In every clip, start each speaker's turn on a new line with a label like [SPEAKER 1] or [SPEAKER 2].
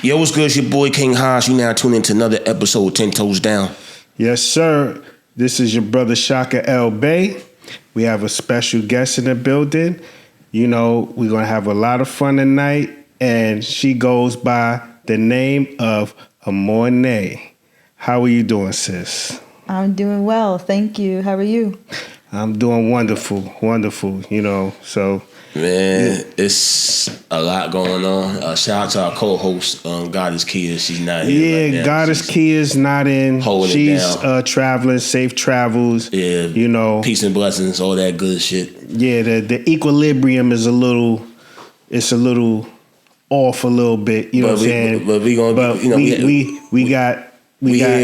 [SPEAKER 1] Yo, what's good? It's your boy King Haas. You now tune into another episode of 10 Toes Down.
[SPEAKER 2] Yes, sir. This is your brother Shaka L. Bay. We have a special guest in the building. You know, we're going to have a lot of fun tonight. And she goes by the name of Amornay. How are you doing, sis?
[SPEAKER 3] I'm doing well. Thank you. How are you?
[SPEAKER 2] I'm doing wonderful, you know, so.
[SPEAKER 1] Man, it's a lot going on. Shout out to our co-host, Goddess Kia. She's not here right now.
[SPEAKER 2] Goddess Kia's not in. She's traveling, safe travels.
[SPEAKER 1] Yeah,
[SPEAKER 2] you know.
[SPEAKER 1] Peace and blessings, all that good shit.
[SPEAKER 2] Yeah, the equilibrium is a little off a little bit, you know what I'm saying?
[SPEAKER 1] But we gonna, you know,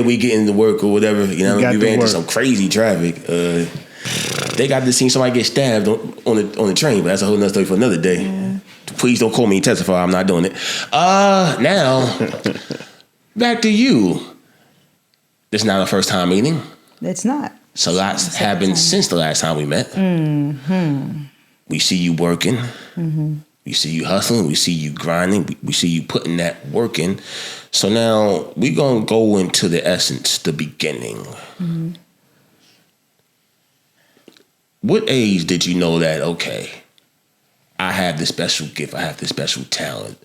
[SPEAKER 1] we getting to work or whatever. You know, we ran into some crazy traffic. They got to see somebody get stabbed on the train, but that's a whole nother story for another day. Yeah. Please don't call me and testify. I'm not doing it. Now, back to you. This is not our first time meeting.
[SPEAKER 3] It's not.
[SPEAKER 1] So lots happened since the last time we met. Mm-hmm. We see you working. Mm-hmm. We see you hustling. We see you grinding. We see you putting that work in. So now we're going to go into the essence, the beginning. Mm-hmm. What age did you know that, okay, I have this special gift, I have this special talent,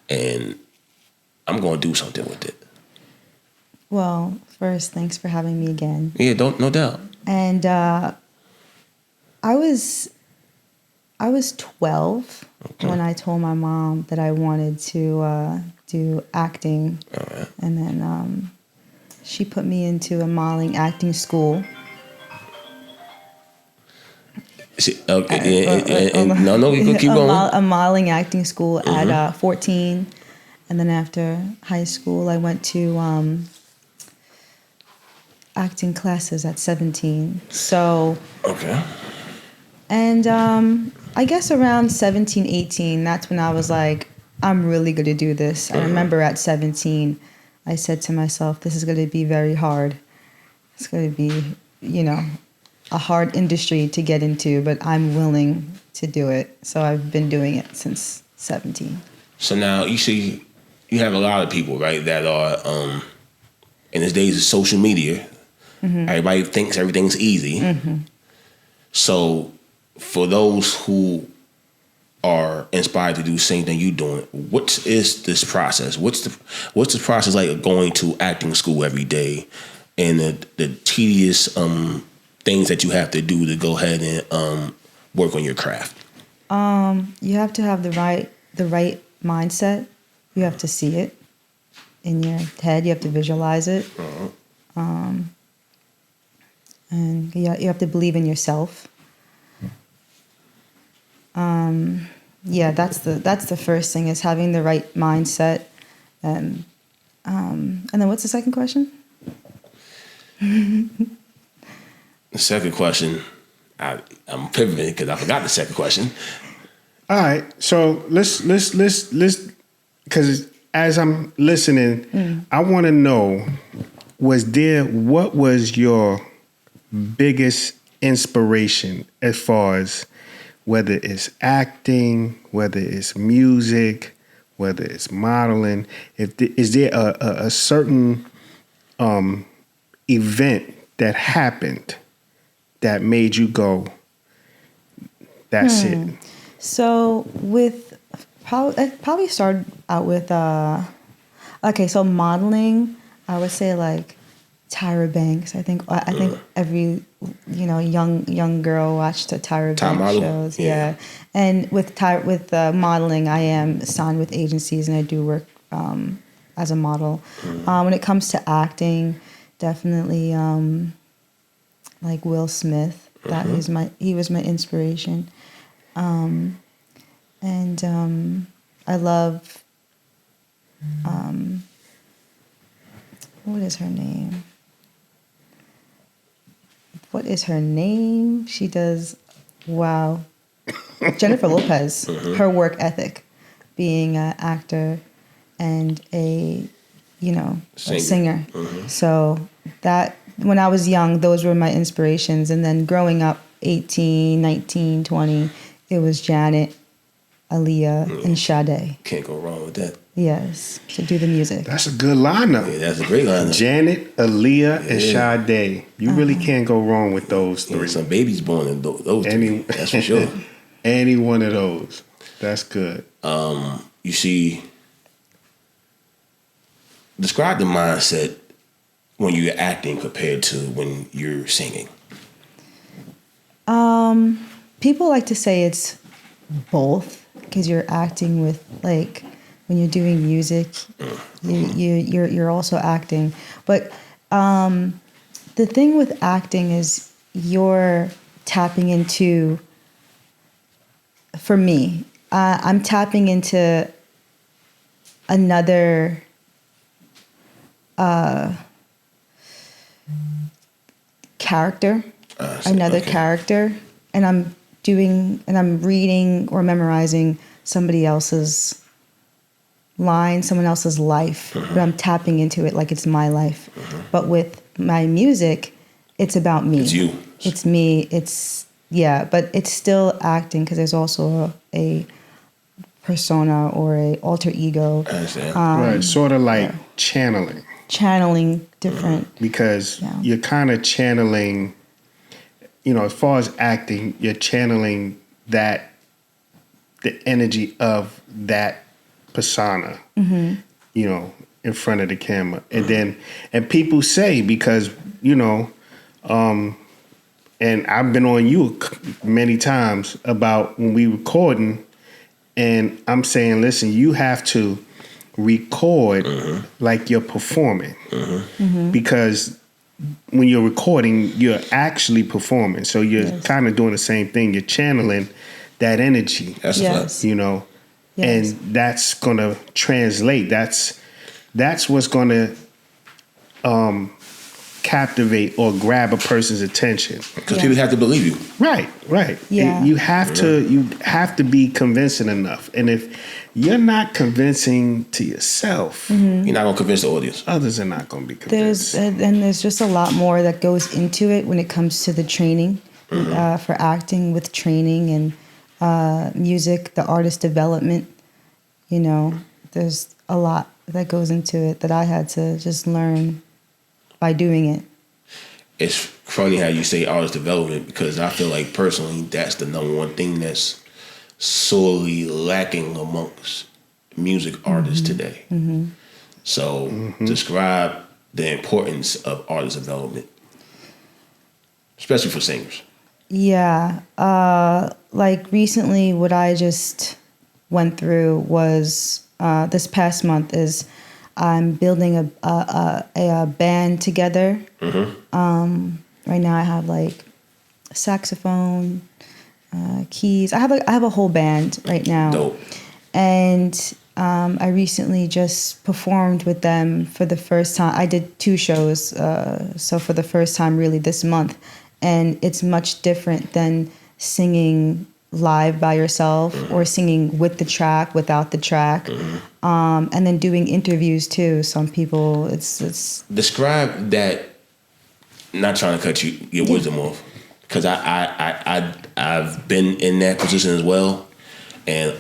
[SPEAKER 1] and I'm going to do something with it?
[SPEAKER 3] Well, first, thanks for having me again.
[SPEAKER 1] Yeah, no doubt.
[SPEAKER 3] And I was 12 when I told my mom that I wanted to do acting. Right. And then she put me into a modeling acting school.
[SPEAKER 1] Okay. No, we can keep going.
[SPEAKER 3] A modeling acting school at 14. And then after high school, I went to acting classes at 17. So.
[SPEAKER 1] Okay.
[SPEAKER 3] And I guess around 17, 18, that's when I was like, I'm really going to do this. I remember at 17, I said to myself, this is going to be very hard. It's going to be, you know, a hard industry to get into, but I'm willing to do it. So I've been doing it since 17.
[SPEAKER 1] So now you see, you have a lot of people, right, that are, in these days of social media, everybody thinks everything's easy. Mm-hmm. So for those who are inspired to do the same thing you're doing, what is this process? What's the process like of going to acting school every day and the tedious things that you have to do to go ahead and work on your craft?
[SPEAKER 3] You have to have the right mindset. You have to see it in your head. You have to visualize it. And you have to believe in yourself. Yeah, that's the first thing, is having the right mindset. And then what's the second question?
[SPEAKER 1] The second question, I'm pivoting because I forgot the second question.
[SPEAKER 2] All right, so let's because as I'm listening, I want to know, what was your biggest inspiration as far as whether it's acting, whether it's music, whether it's modeling? Is there a certain event that happened that made you go, that's it?
[SPEAKER 3] So it probably started out with, so modeling, I would say like Tyra Banks. I think every, young girl watched the Tyra Banks shows. Yeah. And with modeling, I am signed with agencies and I do work as a model. When it comes to acting, definitely like Will Smith. He was my inspiration. And I love what is her name? She does, wow. Jennifer Lopez, her work ethic, being an actor and a singer. So that, when I was young, those were my inspirations. And then growing up, 18, 19, 20, it was Janet Aaliyah, and Sade.
[SPEAKER 1] Can't go wrong with that.
[SPEAKER 3] Yes, to do the music.
[SPEAKER 2] That's a good lineup.
[SPEAKER 1] Yeah, that's a great lineup.
[SPEAKER 2] Janet, Aaliyah, and Sade. You really can't go wrong with those three.
[SPEAKER 1] Some babies born in those three. That's for sure.
[SPEAKER 2] Any one of those. That's good.
[SPEAKER 1] You see, describe the mindset when you're acting compared to when you're singing.
[SPEAKER 3] People like to say it's both because you're acting with, like, when you're doing music, you're also acting. But the thing with acting is you're tapping into, for me, I'm tapping into another character, character, and I'm reading or memorizing somebody else's line, someone else's life, but I'm tapping into it like it's my life. But with my music, it's about me.
[SPEAKER 1] It's you.
[SPEAKER 3] It's me. But it's still acting because there's also a persona or a alter ego.
[SPEAKER 1] I understand.
[SPEAKER 2] Right, sort of like channeling.
[SPEAKER 3] Channeling different.
[SPEAKER 2] Because you're kind of channeling, as far as acting, you're channeling the energy of that persona, in front of the camera. And people say, because, and I've been on you many times about when we recording, and I'm saying, listen, you have to record like you're performing, because when you're recording, you're actually performing. So you're kind of doing the same thing. You're channeling that energy.
[SPEAKER 1] That's a fact.
[SPEAKER 2] And that's gonna translate. That's what's gonna captivate or grab a person's attention.
[SPEAKER 1] Because people have to believe you.
[SPEAKER 2] Right.
[SPEAKER 3] Yeah.
[SPEAKER 2] You have to be convincing enough. And if you're not convincing to yourself,
[SPEAKER 1] You're not gonna convince the audience.
[SPEAKER 2] others are not gonna be convinced.
[SPEAKER 3] There's just a lot more that goes into it when it comes to the training for acting, with training and music, the artist development. There's a lot that goes into it that I had to just learn by doing it.
[SPEAKER 1] It's funny how you say artist development, because I feel like personally that's the number one thing that's sorely lacking amongst music artists today. So describe the importance of artist development, especially for singers.
[SPEAKER 3] Yeah. Like recently, what I just went through was this past month is I'm building a band together. Right now I have like saxophone, keys. I have a whole band right now.
[SPEAKER 1] Dope.
[SPEAKER 3] And I recently just performed with them for the first time. I did 2 shows, so for the first time really this month. And it's much different than singing live by yourself or singing with the track, without the track. And then doing interviews too. Some people, it's
[SPEAKER 1] Describe that. Not trying to cut your wisdom off, because I've been in that position as well, and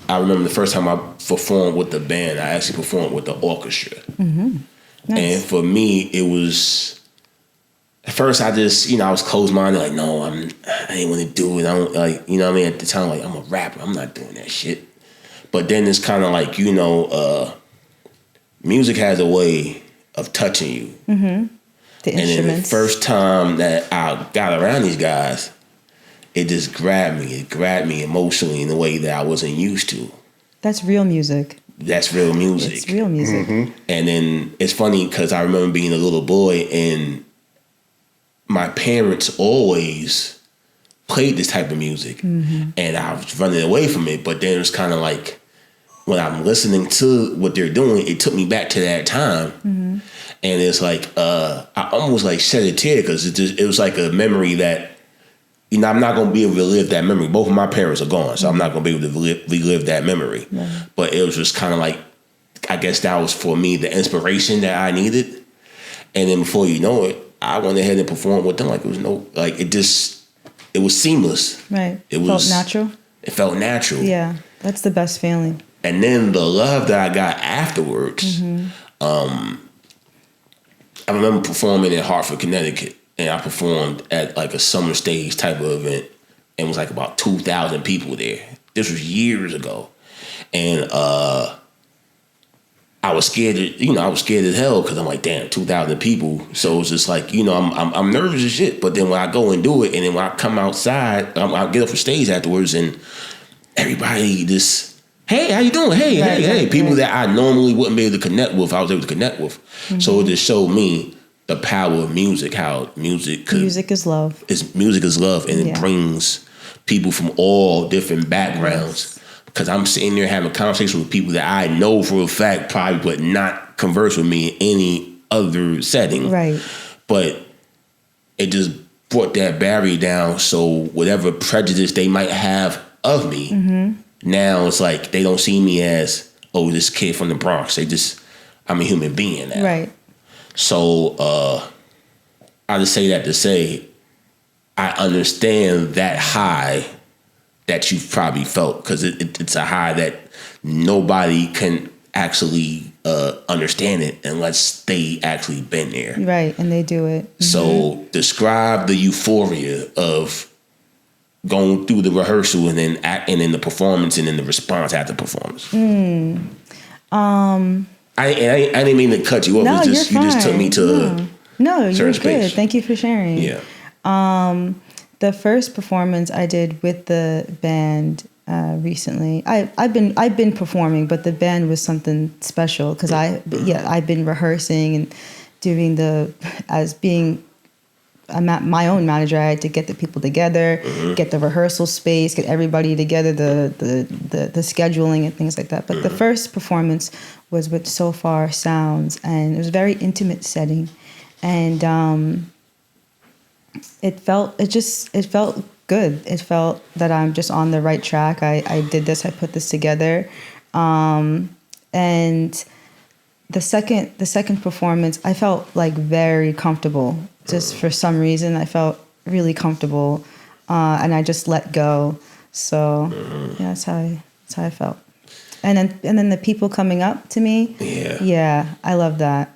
[SPEAKER 1] I remember the first time I performed with the band. I actually performed with the orchestra,
[SPEAKER 3] nice.
[SPEAKER 1] And for me it was, at first I just I was closed minded, like no, I ain't want to do it. I don't like what I mean, at the time, like I'm a rapper, I'm not doing that shit. But then it's kind of like music has a way of touching you. The
[SPEAKER 3] instruments.
[SPEAKER 1] And then the first time that I got around these guys, it just grabbed me. It grabbed me emotionally in a way that I wasn't used to.
[SPEAKER 3] That's real music.
[SPEAKER 1] That's real music.
[SPEAKER 3] It's real music.
[SPEAKER 1] And then it's funny because I remember being a little boy and my parents always played this type of music. And I was running away from it. But then it was kind of like, when I'm listening to what they're doing, it took me back to that time. And it's like, I almost like shed a tear, because it was like a memory that, I'm not going to be able to relive that memory. Both of my parents are gone, so I'm not going to be able to relive that memory. But it was just kind of like, I guess that was for me the inspiration that I needed. And then before you know it, I went ahead and performed with them like it was it was seamless.
[SPEAKER 3] Right.
[SPEAKER 1] It
[SPEAKER 3] felt natural.
[SPEAKER 1] It felt natural.
[SPEAKER 3] Yeah, that's the best feeling.
[SPEAKER 1] And then the love that I got afterwards, I remember performing in Hartford, Connecticut, and I performed at like a summer stage type of event, and it was like about 2,000 people there. This was years ago, and I was scared. I was scared as hell because I'm like, damn, 2,000 people. So it's just like, I'm nervous as shit. But then when I go and do it, and then when I come outside, I get up for stage afterwards, and everybody just. Hey, how you doing? Hey. People that I normally wouldn't be able to connect with, I was able to connect with. So it just showed me the power of music, how music
[SPEAKER 3] is love.
[SPEAKER 1] Music is love, and it brings people from all different backgrounds. Because I'm sitting there having conversations with people that I know for a fact probably would not converse with me in any other setting.
[SPEAKER 3] Right.
[SPEAKER 1] But it just brought that barrier down, so whatever prejudice they might have of me, now it's like they don't see me as, oh, this kid from the Bronx. I'm a human being now.
[SPEAKER 3] Right.
[SPEAKER 1] So I just say that to say I understand that high that you've probably felt, because it's a high that nobody can actually understand it unless they actually been there.
[SPEAKER 3] Right, and they do it.
[SPEAKER 1] So describe the euphoria of going through the rehearsal and then the performance and then the response after performance. I didn't mean to cut you off.
[SPEAKER 3] No,
[SPEAKER 1] You just took me to
[SPEAKER 3] no, you're good.
[SPEAKER 1] space.
[SPEAKER 3] Thank you for sharing.
[SPEAKER 1] Yeah.
[SPEAKER 3] The first performance I did with the band recently, I've been performing, but the band was something special because I've been rehearsing and doing I'm my own manager. I had to get the people together, get the rehearsal space, get everybody together, the scheduling and things like that. But the first performance was with So Far Sounds, and it was a very intimate setting, and it felt good. It felt that I'm just on the right track. I did this. I put this together, and the second performance, I felt like very comfortable. Just for some reason, I felt really comfortable, and I just let go. So that's how I felt. And then the people coming up to me, I love that.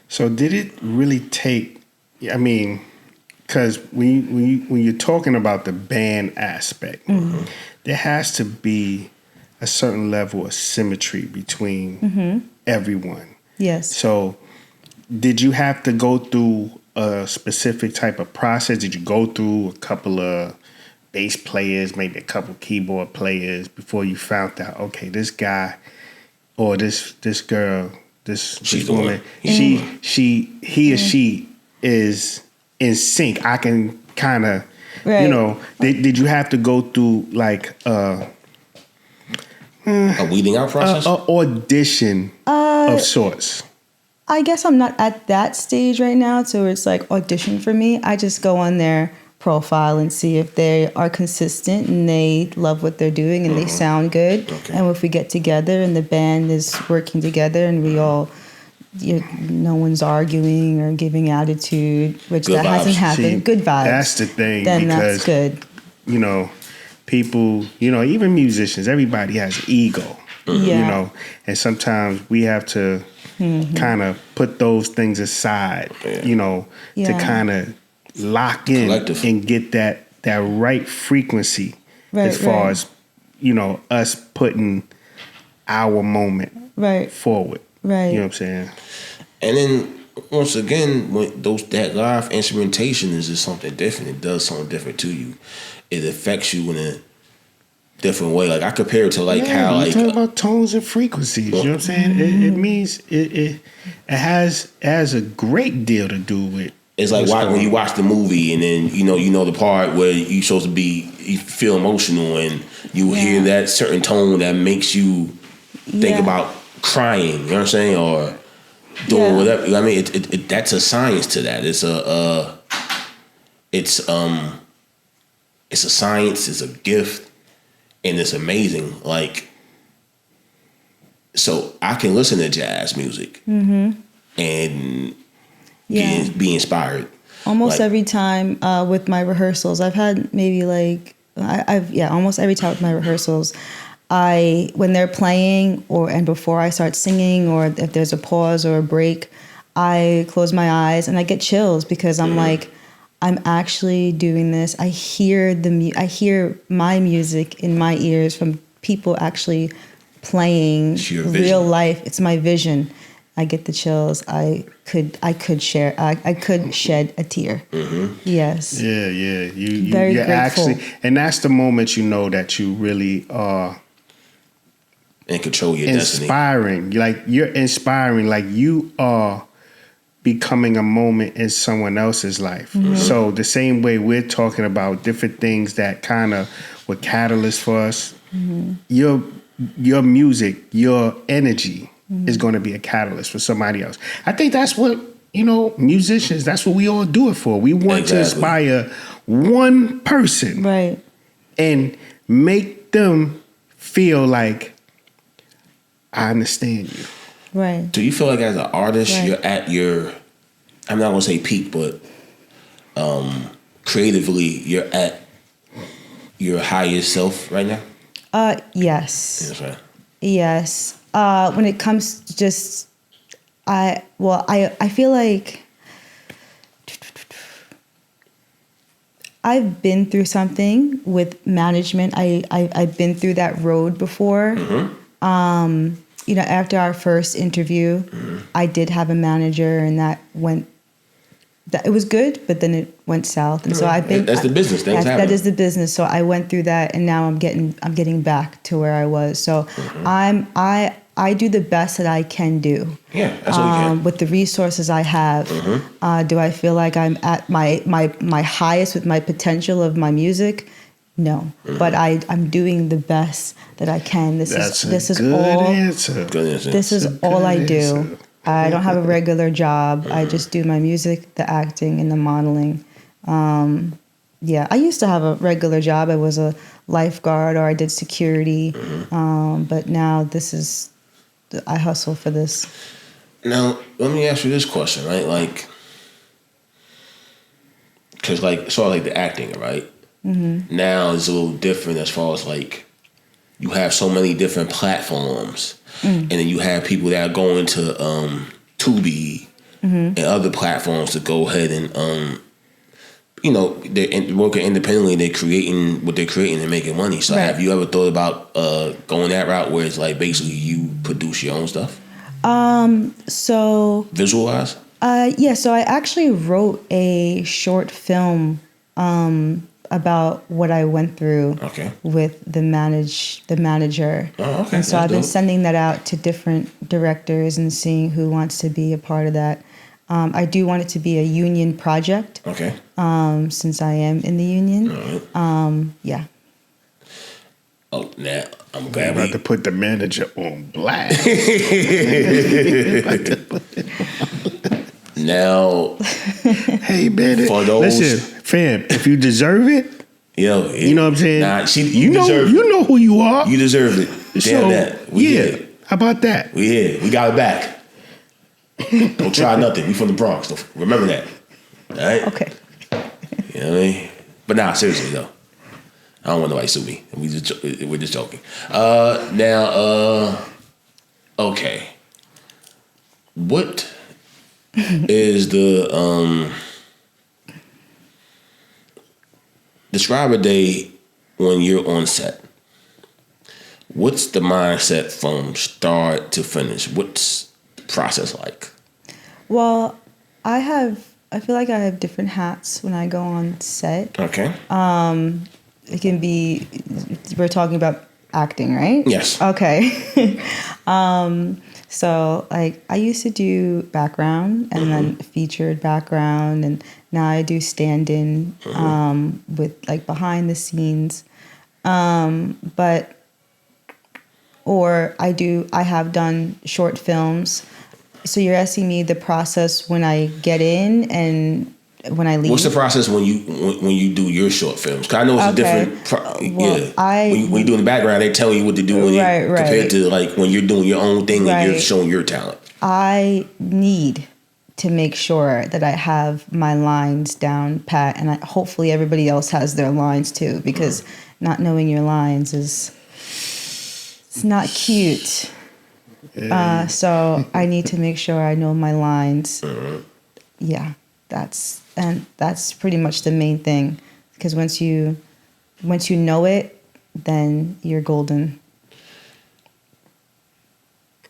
[SPEAKER 2] So did it really take? I mean, because when you're talking about the band aspect, there has to be a certain level of symmetry between everyone.
[SPEAKER 3] Yes.
[SPEAKER 2] So did you have to go through a specific type of process? Did you go through a couple of bass players, maybe a couple keyboard players before you found out, okay, this guy or this girl, this woman, he or she is in sync? I can kind of, did you have to go through like a
[SPEAKER 1] weeding out process?
[SPEAKER 2] A audition of sorts?
[SPEAKER 3] I guess I'm not at that stage right now, so it's like audition for me. I just go on their profile and see if they are consistent and they love what they're doing and they sound good. Okay. And if we get together and the band is working together and we all, no one's arguing or giving attitude, which good that vibes. Hasn't happened. See, good vibes.
[SPEAKER 2] That's the thing.
[SPEAKER 3] Then
[SPEAKER 2] because,
[SPEAKER 3] that's good.
[SPEAKER 2] People, even musicians, everybody has ego.
[SPEAKER 3] Yeah.
[SPEAKER 2] And sometimes we have to kind of put those things aside, to kind of lock in and get that right frequency as far as, us putting our moment forward.
[SPEAKER 3] Right.
[SPEAKER 2] You know what I'm saying?
[SPEAKER 1] And then once again, when that live instrumentation is just something different. It does something different to you. It affects you in a different way. Like I compare it to how
[SPEAKER 2] you talk about tones and frequencies. You know what I'm saying? It means it has a great deal to do with.
[SPEAKER 1] It's like when you watch the movie and then you know the part where you supposed to you feel emotional and you hear that certain tone that makes you think about crying. You know what I'm saying? Or doing whatever. I mean, it that's a science to that. It's a science. It's a gift. And it's amazing. Like, so I can listen to jazz music and be inspired.
[SPEAKER 3] Almost every time with my rehearsals, I've had maybe like almost every time with my rehearsals, when they're playing and before I start singing, or if there's a pause or a break, I close my eyes and I get chills because I'm like, I'm actually doing this. I hear my music in my ears from people actually playing real life. It's my vision. I get the chills. I could shed a tear. Mm-hmm. Yes.
[SPEAKER 2] Yeah. You're
[SPEAKER 3] grateful.
[SPEAKER 2] Actually, and that's the moment you know that you really are
[SPEAKER 1] and control your
[SPEAKER 2] inspiring.
[SPEAKER 1] destiny.
[SPEAKER 2] Like you're inspiring. Like you are becoming a moment in someone else's life. Mm-hmm. So the same way we're talking about different things that kind of were catalysts for us, mm-hmm. your music, your energy is going to be a catalyst for somebody else. I think that's what, musicians, that's what we all do it for. We want to inspire one person.
[SPEAKER 3] Right. And
[SPEAKER 2] make them feel like, I understand you.
[SPEAKER 3] Right.
[SPEAKER 1] Do you feel like as an artist, you're at your, I'm not going to say peak, but creatively, you're at your highest self right now?
[SPEAKER 3] Yes.
[SPEAKER 1] Yes, right.
[SPEAKER 3] Yes. When it comes to just, I feel like I've been through something with management. I've been through that road before. Mm-hmm. After our first interview, mm-hmm. I did have a manager, and it was good, but then it went south. And so I've been.
[SPEAKER 1] That's the business.
[SPEAKER 3] That is the business. So I went through that, and now I'm getting back to where I was. So mm-hmm. I do the best that I can do.
[SPEAKER 1] Yeah, that's what you can.
[SPEAKER 3] With the resources I have. Mm-hmm. Do I feel like I'm at my highest with my potential of my music? No, mm-hmm. but I'm doing the best that I can. This is all.
[SPEAKER 2] Answer.
[SPEAKER 1] Good answer.
[SPEAKER 3] This is all I do. I don't have a regular job. Mm-hmm. I just do my music, the acting, and the modeling. I used to have a regular job. I was a lifeguard, or I did security. Mm-hmm. But now I hustle for this.
[SPEAKER 1] Now, let me ask you this question, right? Like, because sort of like the acting, right? Mm-hmm. Now it's a little different as far as like you have so many different platforms, and then you have people that are going to Tubi and other platforms to go ahead and they're working independently. They're creating what they're creating and making money. So have you ever thought about going that route where it's like basically you produce your own stuff?
[SPEAKER 3] So
[SPEAKER 1] visualize.
[SPEAKER 3] So I actually wrote a short film about what I went through with the manager.
[SPEAKER 1] Oh, okay.
[SPEAKER 3] And so I've been sending that out to different directors and seeing who wants to be a part of that. I do want it to be a union project.
[SPEAKER 1] Okay.
[SPEAKER 3] Since I am in the union.
[SPEAKER 1] All right.
[SPEAKER 3] Yeah.
[SPEAKER 1] Oh, now I'm glad
[SPEAKER 2] we about to put the manager on blast.
[SPEAKER 1] Now,
[SPEAKER 2] hey man,
[SPEAKER 1] for those,
[SPEAKER 2] listen, fam, if you deserve it, you know what I'm saying.
[SPEAKER 1] Nah,
[SPEAKER 2] you know who you are.
[SPEAKER 1] You deserve it. Damn that.
[SPEAKER 2] How about that?
[SPEAKER 1] We here. We got it back. Don't try nothing. We from the Bronx. Remember that. All right.
[SPEAKER 3] Okay.
[SPEAKER 1] You know what I mean? But nah, seriously though, I don't want nobody to sue me. We're just joking. Okay. What is the describe a day when you're on set? What's the mindset from start to finish? What's the process like?
[SPEAKER 3] Well, I feel like I have different hats when I go on set.
[SPEAKER 1] Okay.
[SPEAKER 3] It can be, we're talking about acting, right?
[SPEAKER 1] Yes.
[SPEAKER 3] Okay. So like I used to do background and then featured background, and now I do stand-in with like behind the scenes. I have done short films. So you're asking me the process when I get in and when I leave.
[SPEAKER 1] What's the process when you do your short films? Cause I know it's a different. When you do in the background, they tell you what to do compared to like when you're doing your own thing and you're showing your talent.
[SPEAKER 3] I need to make sure that I have my lines down pat, and hopefully everybody else has their lines too, because not knowing your lines it's not cute. So I need to make sure I know my lines. Yeah, that's pretty much the main thing, because once you know it, then you're golden.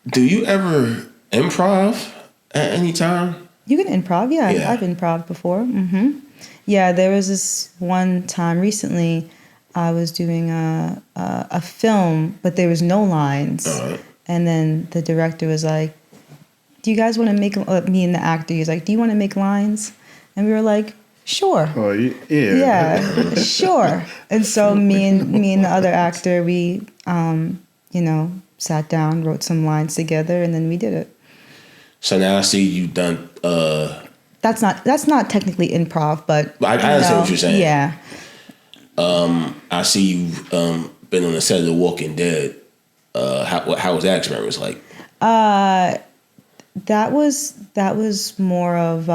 [SPEAKER 1] Do you ever improv at any time?
[SPEAKER 3] You can improv, yeah.
[SPEAKER 1] Yeah.
[SPEAKER 3] I've improv before. Yeah, there was this one time recently. I was doing a film, but there was no lines. And then the director was like, "Do you guys want to make me and the actor?" He was like, "Do you want to make lines?" And we were like, "Sure."
[SPEAKER 2] Oh yeah.
[SPEAKER 3] Yeah, sure. And so me and the other actor, we sat down, wrote some lines together, and then we did it.
[SPEAKER 1] So now I see you've done.
[SPEAKER 3] That's not technically improv, but
[SPEAKER 1] I understand what you're saying.
[SPEAKER 3] Yeah.
[SPEAKER 1] I see you've been on the set of The Walking Dead. How was that experience like?
[SPEAKER 3] That was more of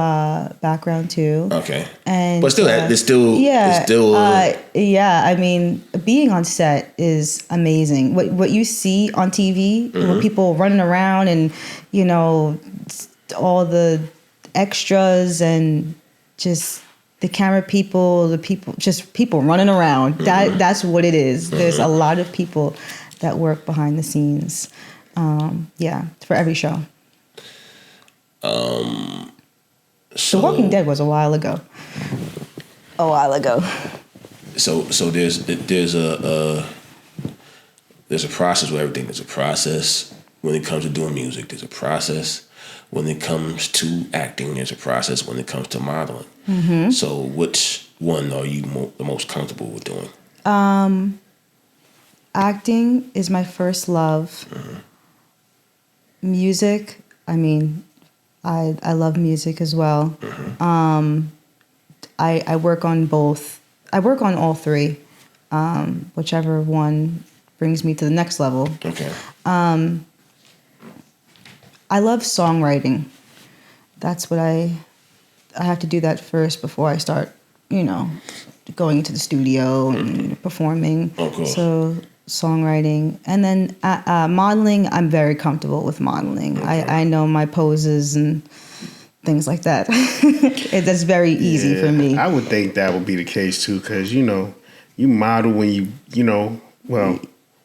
[SPEAKER 3] background too.
[SPEAKER 1] Okay.
[SPEAKER 3] And
[SPEAKER 1] but still, it's still.
[SPEAKER 3] Yeah. I mean, being on set is amazing. What you see on TV, with people running around and all the extras and just the camera people, just people running around. That's what it is. There's a lot of people that work behind the scenes. For every show.
[SPEAKER 1] So,
[SPEAKER 3] The Walking Dead was a while ago.
[SPEAKER 1] So there's a process with everything. There's a process when it comes to doing music. There's a process when it comes to acting. There's a process when it comes to modeling. So which one are you the most comfortable with doing?
[SPEAKER 3] Acting is my first love. Music, I mean, I love music as well. I work on both. I work on all three, whichever one brings me to the next level.
[SPEAKER 1] Okay.
[SPEAKER 3] I love songwriting. That's what I have to do that first before I start, going into the studio and performing.
[SPEAKER 1] Of course.
[SPEAKER 3] So songwriting, and then modeling. I'm very comfortable with modeling.
[SPEAKER 1] Okay.
[SPEAKER 3] I know my poses and things like that. That's very easy for me.
[SPEAKER 2] I would think that would be the case too, because you model when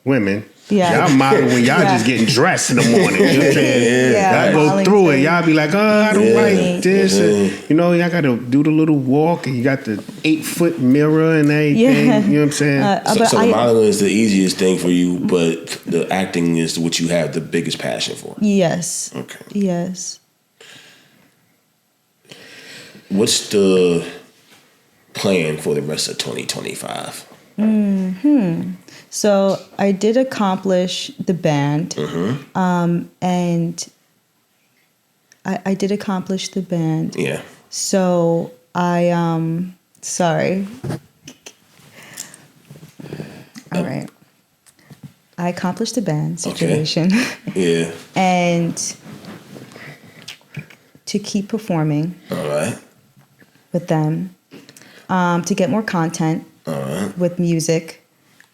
[SPEAKER 2] women.
[SPEAKER 3] Yeah.
[SPEAKER 2] Y'all model when y'all just getting dressed in the morning. You know what I'm saying?
[SPEAKER 3] Yeah,
[SPEAKER 2] y'all go
[SPEAKER 3] modeling
[SPEAKER 2] through it.
[SPEAKER 3] too.
[SPEAKER 2] Y'all be like, I don't like this. And, y'all got to do the little walk, and you got the 8-foot mirror and everything.
[SPEAKER 3] Yeah.
[SPEAKER 2] You know what I'm saying?
[SPEAKER 1] So the modeling is the easiest thing for you, but the acting is what you have the biggest passion for.
[SPEAKER 3] Yes.
[SPEAKER 1] Okay.
[SPEAKER 3] Yes.
[SPEAKER 1] What's the plan for the rest of 2025?
[SPEAKER 3] So I did accomplish the band, and I did accomplish the band.
[SPEAKER 1] Yeah.
[SPEAKER 3] So I sorry. All right. I accomplished the band situation.
[SPEAKER 1] Yeah.
[SPEAKER 3] And to keep performing.
[SPEAKER 1] All right.
[SPEAKER 3] With them, to get more content.
[SPEAKER 1] All right.
[SPEAKER 3] With music.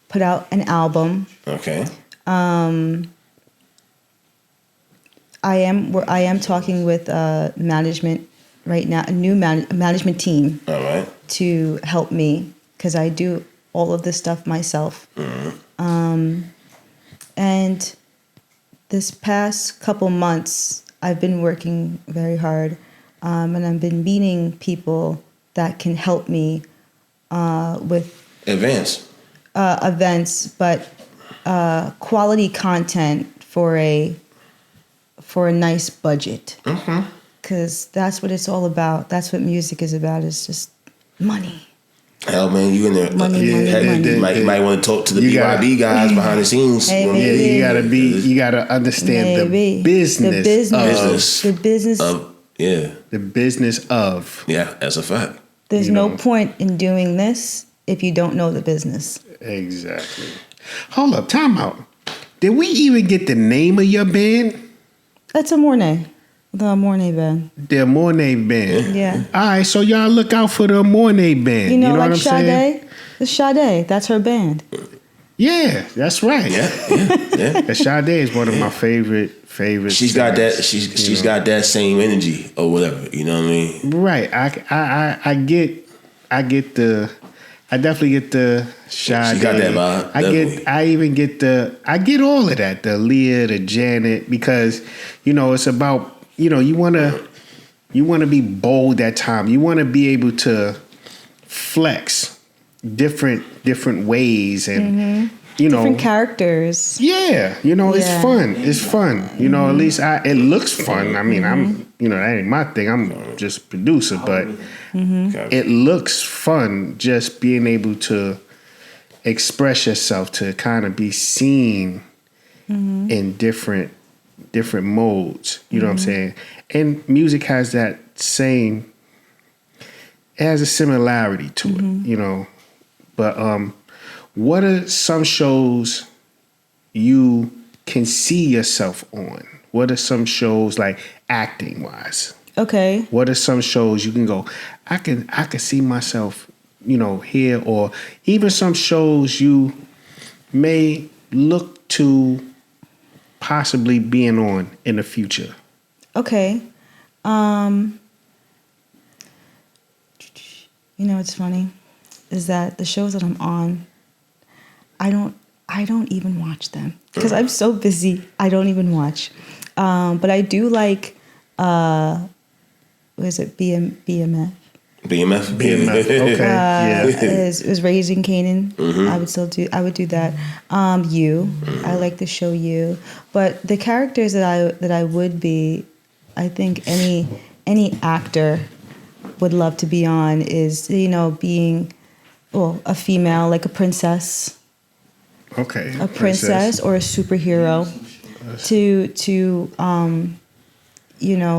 [SPEAKER 3] Put out an album.
[SPEAKER 1] Okay.
[SPEAKER 3] I am talking with management right now, a new management team.
[SPEAKER 1] All right.
[SPEAKER 3] To help me, because I do all of this stuff myself. And this past couple months, I've been working very hard, and I've been meeting people that can help me with
[SPEAKER 1] events,
[SPEAKER 3] but quality content for a nice budget. Because that's what it's all about. That's what music is about. It's just money.
[SPEAKER 1] Hell, man, you in there?
[SPEAKER 3] Money.
[SPEAKER 1] You might want to talk to the BYB guys behind the scenes.
[SPEAKER 3] Hey,
[SPEAKER 2] you gotta understand the business.
[SPEAKER 1] The business
[SPEAKER 2] of.
[SPEAKER 1] Yeah, that's a fact.
[SPEAKER 3] There's no point in doing this if you don't know the business.
[SPEAKER 2] Exactly. Hold up, time out. Did we even get the name of your band?
[SPEAKER 3] That's Amornay. The Amornay band.
[SPEAKER 2] The Amornay band.
[SPEAKER 3] Yeah.
[SPEAKER 2] All right, so y'all look out for the Amornay band.
[SPEAKER 3] You know,
[SPEAKER 2] what
[SPEAKER 3] like
[SPEAKER 2] I'm saying?
[SPEAKER 3] Sade? It's Sade. That's her band.
[SPEAKER 2] Yeah, that's right.
[SPEAKER 1] Yeah.
[SPEAKER 2] And Sade is one of my favorite.
[SPEAKER 1] She's got that. She's got that same energy or whatever. You know what I mean?
[SPEAKER 2] Right. I definitely get the Sade.
[SPEAKER 1] She got that vibe.
[SPEAKER 2] I get all of that. The Leah, the Janet, because it's about you want to be bold at time. You want to be able to flex different ways and
[SPEAKER 3] Different characters.
[SPEAKER 2] Yeah, it's fun. It's fun. At least it looks fun. I mean, that ain't my thing. I'm just a producer, but it looks fun just being able to express yourself, to kind of be seen in different modes. You know what I'm saying? And music has that same. It has a similarity to it, But what are some shows you can see yourself on? What are some shows, like acting wise?
[SPEAKER 3] Okay.
[SPEAKER 2] What are some shows you can go, I can see myself, here, or even some shows you may look to possibly being on in the future?
[SPEAKER 3] Okay. What's funny is that the shows that I'm on, I don't even watch them because I'm so busy. I don't even watch. But I do like, what is it? BMF.
[SPEAKER 1] BMF.
[SPEAKER 2] Okay. Yeah.
[SPEAKER 3] It was Raising Canaan. I would do that. I like the show You. But the characters that I would be, I think any actor would love to be on is, being, a female, like a princess.
[SPEAKER 2] Okay.
[SPEAKER 3] A princess or a superhero to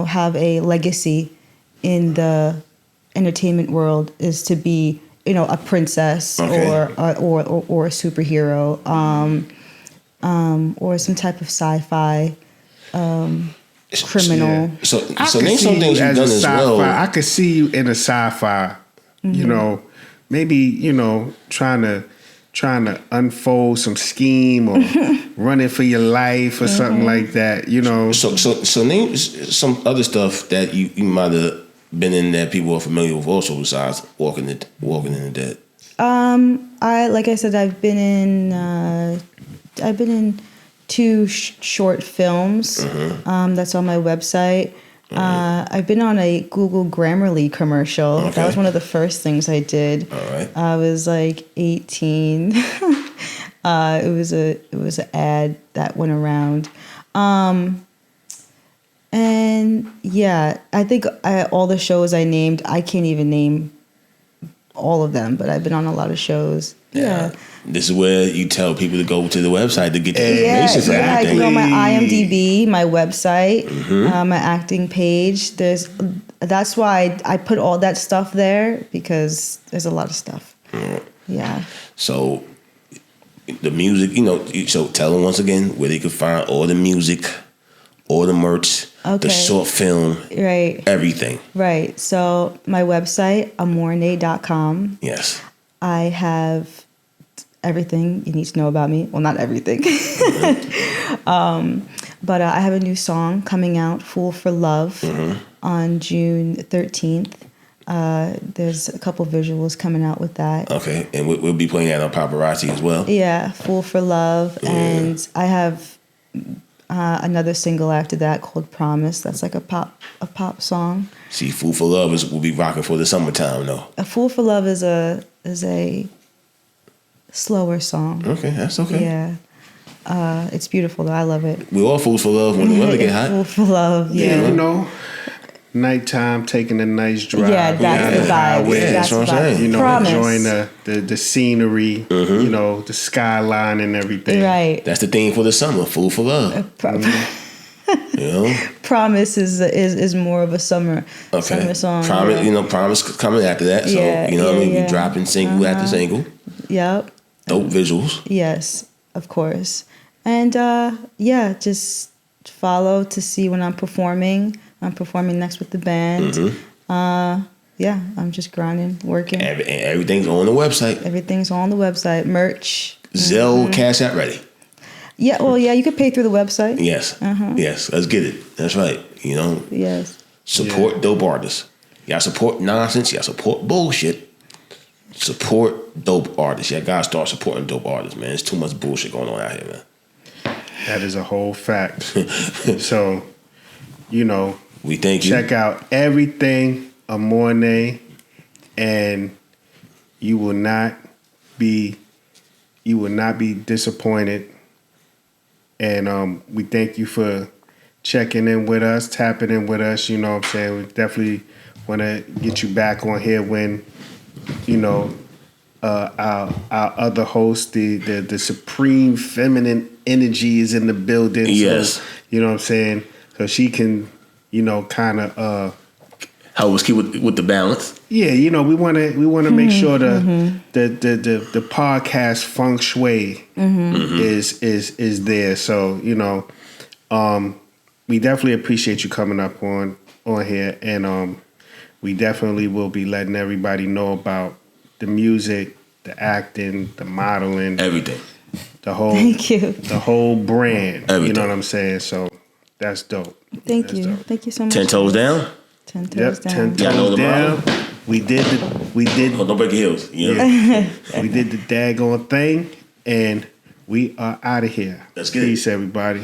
[SPEAKER 3] have a legacy in the entertainment world is to be, a princess or a superhero, or some type of sci-fi criminal.
[SPEAKER 1] Yeah. So name some things you've done as well.
[SPEAKER 2] I could see you in a sci-fi, maybe, trying to unfold some scheme or running for your life or something like that,
[SPEAKER 1] So name some other stuff that you might have been in that people are familiar with also besides Walking in the Dead.
[SPEAKER 3] I've been in 2 short films. That's on my website. I've been on a Google Grammarly commercial. Okay. That was one of the first things I did.
[SPEAKER 1] All right.
[SPEAKER 3] I was like 18. It was an ad that went around. And yeah, I think all the shows I named, I can't even name all of them, but I've been on a lot of shows. Yeah.
[SPEAKER 1] This is where you tell people to go to the website to get the information for
[SPEAKER 3] I
[SPEAKER 1] everything.
[SPEAKER 3] can go on my IMDb, my website, my acting page. That's why I put all that stuff there, because there's a lot of stuff. Yeah.
[SPEAKER 1] So the music, so tell them once again where they could find all the music, all the merch, the short film,
[SPEAKER 3] right,
[SPEAKER 1] everything.
[SPEAKER 3] Right. So my website, amornay.com.
[SPEAKER 1] Yes.
[SPEAKER 3] I have everything you need to know about me. Well, not everything. But I have a new song coming out, Fool for Love, on June 13th. There's a couple visuals coming out with that.
[SPEAKER 1] Okay, and we'll be playing that on Paparazzi as well.
[SPEAKER 3] Yeah, Fool for Love. Yeah. And I have another single after that called Promise. That's like a pop song.
[SPEAKER 1] See, Fool for Love will be rocking for the summertime, though.
[SPEAKER 3] A Fool for Love is a slower song.
[SPEAKER 1] Okay, that's okay.
[SPEAKER 3] Yeah. It's beautiful though. I love it.
[SPEAKER 1] We're all fools for love when the weather get hot.
[SPEAKER 3] Fool for Love, yeah.
[SPEAKER 2] Nighttime, taking a nice drive.
[SPEAKER 3] Yeah, that's the vibe.
[SPEAKER 2] Highway,
[SPEAKER 3] That's
[SPEAKER 1] what I'm saying.
[SPEAKER 3] Promise.
[SPEAKER 2] Enjoying the scenery, the skyline and everything.
[SPEAKER 3] Right.
[SPEAKER 1] That's the theme for the summer, Fool for Love.
[SPEAKER 3] Promise is more of a summer song.
[SPEAKER 1] Promise coming after that. So we dropping single after single.
[SPEAKER 3] Yep.
[SPEAKER 1] Dope visuals.
[SPEAKER 3] Yes, of course. And just follow to see when I'm performing I'm performing next with the band. Yeah, I'm just grinding, working.
[SPEAKER 1] Everything's on the website.
[SPEAKER 3] Everything's on the website. Merch.
[SPEAKER 1] Zelle, Cash App ready.
[SPEAKER 3] Yeah, well, yeah, you could pay through the website.
[SPEAKER 1] Yes. Yes, let's get it. That's right. You know,
[SPEAKER 3] Yes.
[SPEAKER 1] support dope artists. Y'all support nonsense. Y'all support bullshit. Support dope artists. Y'all gotta start supporting dope artists, man. There's too much bullshit going on out here, man.
[SPEAKER 2] That is a whole fact. So, you know,
[SPEAKER 1] We thank you.
[SPEAKER 2] check out everything Amornay, and you will not be disappointed. And we thank you for checking in with us, tapping in with us. You know what I'm saying? We definitely want to get you back on here when, you know, our other host, the supreme feminine energy is in the building.
[SPEAKER 1] Yes.
[SPEAKER 2] So, you know what I'm saying? So she can, you know, kind of
[SPEAKER 1] Help us keep with the balance.
[SPEAKER 2] yeah, you know, we want to make sure the podcast feng shui is there. So, you know, we definitely appreciate you coming up on here, and we definitely will be letting everybody know about the music, the acting, the modeling,
[SPEAKER 1] Everything.
[SPEAKER 2] the whole
[SPEAKER 3] Thank you.
[SPEAKER 2] the whole brand. You
[SPEAKER 1] Everything.
[SPEAKER 2] know what I'm saying? So that's dope.
[SPEAKER 3] Thank
[SPEAKER 2] That's
[SPEAKER 3] you.
[SPEAKER 2] dope.
[SPEAKER 3] Thank you so much.
[SPEAKER 1] 10 toes down.
[SPEAKER 3] 10 toes
[SPEAKER 2] Yep,
[SPEAKER 3] down.
[SPEAKER 2] 10
[SPEAKER 1] Y'all know
[SPEAKER 2] toes
[SPEAKER 1] the
[SPEAKER 2] down.
[SPEAKER 1] model?
[SPEAKER 2] We did
[SPEAKER 1] Oh, don't break your heels. You know?
[SPEAKER 2] we did the daggone thing, and we are out of here.
[SPEAKER 1] Let's get it.
[SPEAKER 2] Peace, everybody.